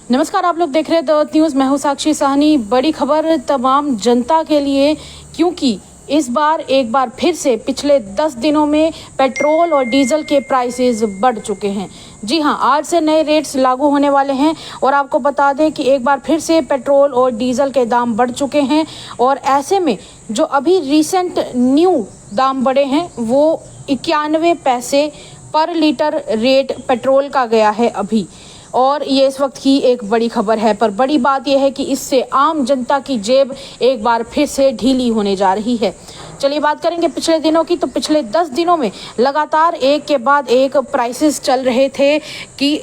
नमस्कार, आप लोग देख रहे हैं द न्यूज़। मैं हूं साक्षी साहनी। बड़ी खबर तमाम जनता के लिए, क्योंकि इस बार एक बार फिर से पिछले 10 दिनों में पेट्रोल और डीजल के प्राइसेस बढ़ चुके हैं। जी हां, आज से नए रेट्स लागू होने वाले हैं और आपको बता दें कि एक बार फिर से पेट्रोल और डीजल के दाम बढ़ चुके हैं। और ऐसे में जो अभी रिसेंट न्यू दाम बढ़े हैं वो 91 पैसे पर लीटर रेट पेट्रोल का गया है अभी। और ये इस वक्त की एक बड़ी खबर है। पर बड़ी बात यह है कि इससे आम जनता की जेब एक बार फिर से ढीली होने जा रही है। चलिए बात करेंगे पिछले दिनों की। तो पिछले 10 दिनों में लगातार एक के बाद एक प्राइसेस चल रहे थे कि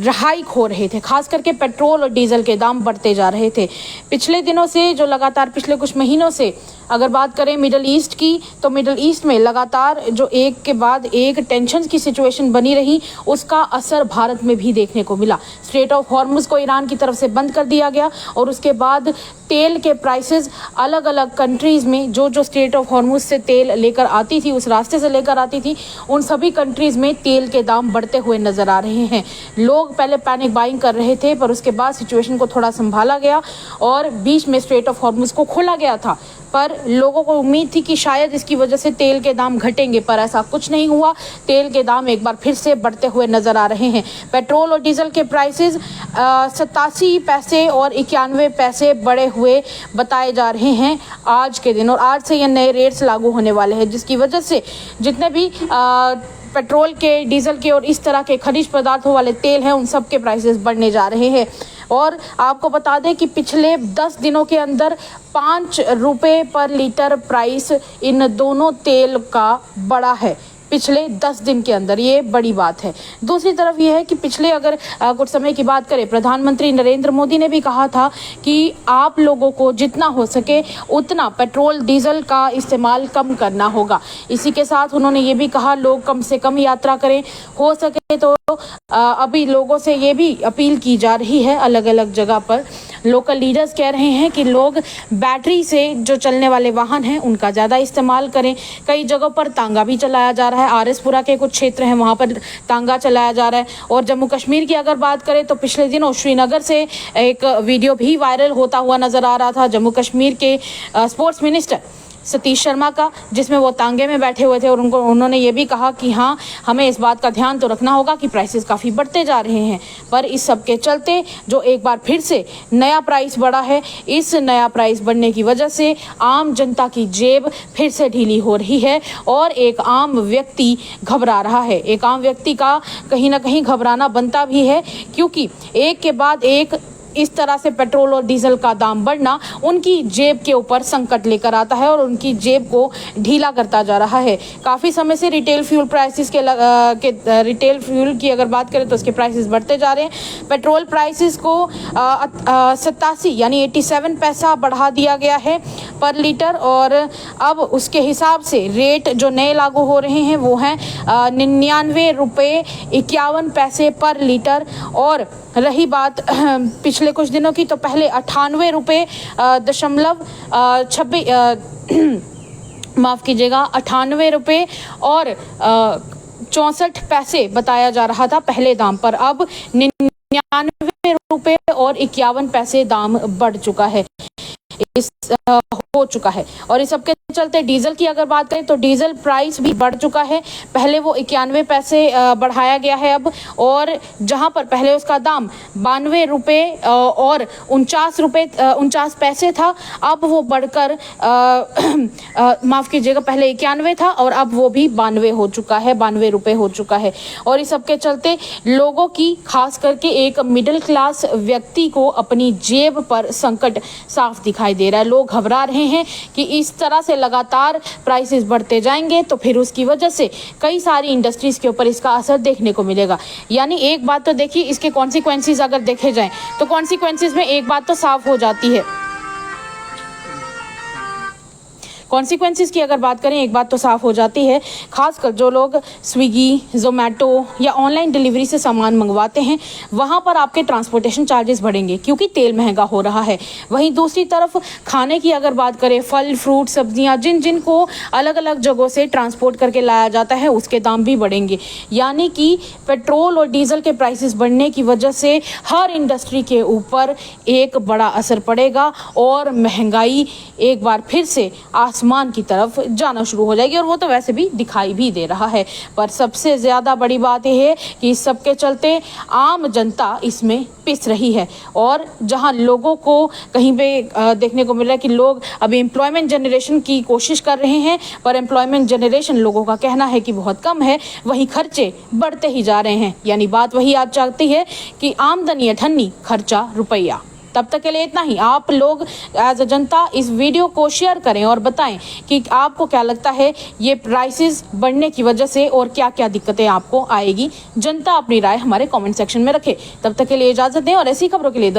हाइक हो रहे थे। खास करके पेट्रोल और डीजल के दाम बढ़ते जा रहे थे पिछले दिनों से। जो लगातार पिछले कुछ महीनों से अगर बात करें मिडल ईस्ट की, तो मिडल ईस्ट में लगातार जो एक के बाद एक टेंशन की सिचुएशन बनी रही, उसका असर भारत में भी देखने को मिला। स्ट्रेट ऑफ हॉर्मुज को ईरान की तरफ से बंद कर दिया गया और उसके बाद तेल के प्राइसेस अलग अलग कंट्रीज में जो स्ट्रेट ऑफ हॉर्मुज से तेल लेकर आती थी, उस रास्ते से लेकर आती थी, उन सभी कंट्रीज में तेल के दाम बढ़ते हुए नजर आ रहे हैं। लोग पहले पैनिक बाइंग कर रहे थे, पर उसके बाद सिचुएशन को थोड़ा संभाला गया और बीच में स्ट्रेट ऑफ हॉर्मुज को खोला गया था। पर लोगों को उम्मीद थी कि शायद इसकी वजह से तेल के दाम घटेंगे, पर ऐसा कुछ नहीं हुआ। तेल के दाम एक बार फिर से बढ़ते हुए नजर आ रहे हैं। पेट्रोल और डीजल के प्राइसेस 87 पैसे और 91 पैसे बढ़े हुए बताए जा रहे हैं आज के दिन। और आज से ये नए रेट्स लागू होने वाले हैं, जिसकी वजह से जितने भी पेट्रोल के, डीजल के और इस तरह के खनिज पदार्थों वाले तेल हैं, उन सब के प्राइसेस बढ़ने जा रहे हैं। और आपको बता दें कि पिछले 10 दिनों के अंदर 5 रुपये पर लीटर प्राइस इन दोनों तेल का बढ़ा है पिछले 10 दिन के अंदर। ये बड़ी बात है। दूसरी तरफ ये है कि पिछले अगर कुछ समय की बात करें, प्रधानमंत्री नरेंद्र मोदी ने भी कहा था कि आप लोगों को जितना हो सके उतना पेट्रोल डीजल का इस्तेमाल कम करना होगा। इसी के साथ उन्होंने ये भी कहा लोग कम से कम यात्रा करें, हो सके तो अभी लोगों से ये भी अपील की जा रही है। अलग अलग जगह पर लोकल लीडर्स कह रहे हैं कि लोग बैटरी से जो चलने वाले वाहन हैं उनका ज़्यादा इस्तेमाल करें। कई जगहों पर तांगा भी चलाया जा रहा है। आरएसपुरा के कुछ क्षेत्र हैं, वहाँ पर तांगा चलाया जा रहा है। और जम्मू कश्मीर की अगर बात करें तो पिछले दिनों श्रीनगर से एक वीडियो भी वायरल होता हुआ नजर आ रहा था जम्मू कश्मीर के स्पोर्ट्स मिनिस्टर सतीश शर्मा का, जिसमें वो तांगे में बैठे हुए थे और उन्होंने ये भी कहा कि हाँ, हमें इस बात का ध्यान तो रखना होगा कि प्राइसेस काफ़ी बढ़ते जा रहे हैं। पर इस सब के चलते जो एक बार फिर से नया प्राइस बढ़ा है, इस नया प्राइस बढ़ने की वजह से आम जनता की जेब फिर से ढीली हो रही है और एक आम व्यक्ति घबरा रहा है। एक आम व्यक्ति का कहीं ना कहीं घबराना बनता भी है, क्योंकि एक के बाद एक इस तरह से पेट्रोल और डीजल का दाम बढ़ना उनकी जेब के ऊपर संकट लेकर आता है और उनकी जेब को ढीला करता जा रहा है। काफ़ी समय से retail fuel prices retail fuel की अगर बात करें तो उसके प्राइसेस बढ़ते जा रहे हैं। पेट्रोल प्राइसेस को 87 यानी 87 पैसा बढ़ा दिया गया है पर लीटर। और अब उसके हिसाब से रेट जो नए लागू हो रहे हैं वो हैं 99 रुपये 51 पैसे पर लीटर। और रही बात पिछले कुछ दिनों की, तो पहले 98 रुपये दशमलव 26 माफ़ कीजिएगा 98 रुपये और 64 पैसे बताया जा रहा था पहले दाम पर। अब 99 रुपये और 51 पैसे दाम बढ़ चुका है, हो चुका है। और इस सब के चलते डीजल की अगर बात करें तो डीजल प्राइस भी बढ़ चुका है। पहले वो 91 पैसे बढ़ाया गया है अब, और जहां पर पहले उसका दाम 92 रुपये और 49 पैसे था, अब वो बढ़कर माफ़ कीजिएगा पहले 91 था और अब वो भी 92 हो चुका है, 92 रुपये हो चुका है। और इस सब के चलते लोगों की, खास करके एक मिडिल क्लास व्यक्ति को अपनी जेब पर संकट साफ दिखाई दे रहा है। लोग घबरा रहे हैं कि इस तरह से लगातार प्राइसेस बढ़ते जाएंगे तो फिर उसकी वजह से कई सारी इंडस्ट्रीज के ऊपर इसका असर देखने को मिलेगा। यानी एक बात तो देखिए, इसके कॉन्सिक्वेंसेस अगर देखे जाएं तो कॉन्सिक्वेंसेस में एक बात तो साफ हो जाती है, कॉन्सिक्वेंसेस की अगर बात करें, एक बात तो साफ हो जाती है, खासकर जो लोग स्विगी, जोमेटो या ऑनलाइन डिलीवरी से सामान मंगवाते हैं, वहाँ पर आपके ट्रांसपोर्टेशन चार्जेस बढ़ेंगे क्योंकि तेल महंगा हो रहा है। वहीं दूसरी तरफ खाने की अगर बात करें, फल, फ्रूट, सब्जियाँ जिन को अलग अलग जगहों से ट्रांसपोर्ट करके लाया जाता है, उसके दाम भी बढ़ेंगे। यानी कि पेट्रोल और डीजल के प्राइसेस बढ़ने की वजह से हर इंडस्ट्री के ऊपर एक बड़ा असर पड़ेगा और महंगाई एक बार फिर से आसमान की तरफ जाना शुरू हो जाएगी, और वो तो वैसे भी दिखाई भी दे रहा है। पर सबसे ज़्यादा बड़ी बात यह है कि इस सबके चलते आम जनता इसमें पिस रही है, और जहां लोगों को कहीं पे देखने को मिल रहा है कि लोग अभी एम्प्लॉयमेंट जनरेशन की कोशिश कर रहे हैं, पर एम्प्लॉयमेंट जनरेशन लोगों का कहना है कि बहुत कम है, वहीं खर्चे बढ़ते ही जा रहे हैं। यानी बात वही आ जाती है कि आमदनी अठन्नी, खर्चा रुपया। तब तक के लिए इतना ही। आप लोग एज अ जनता इस वीडियो को शेयर करें और बताएं कि आपको क्या लगता है ये प्राइसेस बढ़ने की वजह से, और क्या क्या दिक्कतें आपको आएगी। जनता अपनी राय हमारे कमेंट सेक्शन में रखे। तब तक के लिए इजाजत दें, और ऐसी खबरों के लिए